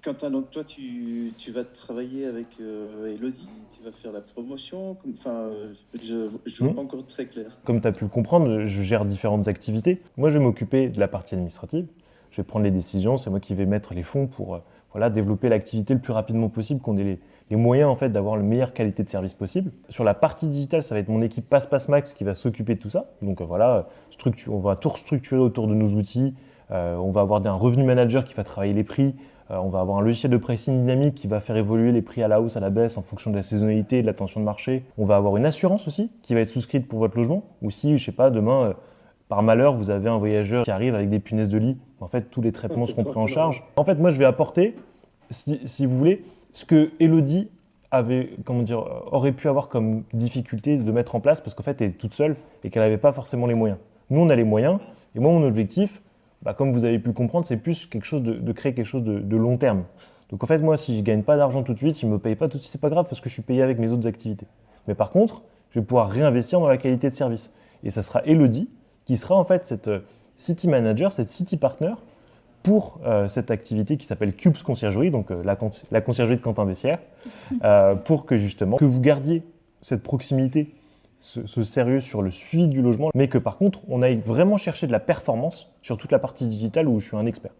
Quentin, donc toi, tu vas travailler avec Elodie, tu vas faire la promotion. Je ne vois Hmm. pas encore très clair. Comme tu as pu le comprendre, je gère différentes activités. Moi, je vais m'occuper de la partie administrative. Je vais prendre les décisions. C'est moi qui vais mettre les fonds pour voilà, développer l'activité le plus rapidement possible, qu'on ait les moyens en fait, d'avoir la meilleure qualité de service possible. Sur la partie digitale, ça va être mon équipe Max qui va s'occuper de tout ça. Donc voilà, on va tout restructurer autour de nos outils. On va avoir un revenu manager qui va travailler les prix. On va avoir un logiciel de pricing dynamique qui va faire évoluer les prix à la hausse, à la baisse en fonction de la saisonnalité et de la tension de marché. On va avoir une assurance aussi qui va être souscrite pour votre logement. Ou si, je sais pas, demain, par malheur, vous avez un voyageur qui arrive avec des punaises de lit, en fait, tous les traitements seront pris en charge. En fait, moi, je vais apporter, si vous voulez, ce que Elodie aurait pu avoir comme difficulté de mettre en place parce qu'en fait, elle est toute seule et qu'elle n'avait pas forcément les moyens. Nous, on a les moyens. Et moi, mon objectif, comme vous avez pu le comprendre, c'est plus quelque chose de créer quelque chose de long terme. Donc en fait, moi, si je ne gagne pas d'argent tout de suite, si je ne me paye pas tout de suite, c'est pas grave parce que je suis payé avec mes autres activités. Mais par contre, je vais pouvoir réinvestir dans la qualité de service. Et ça sera Elodie qui sera en fait cette city manager, cette city partner pour cette activité qui s'appelle Cubes Conciergerie, donc la conciergerie de Quentin Bessières, pour que justement, que vous gardiez cette proximité, ce sérieux sur le suivi du logement, mais que par contre, on aille vraiment chercher de la performance sur toute la partie digitale où je suis un expert.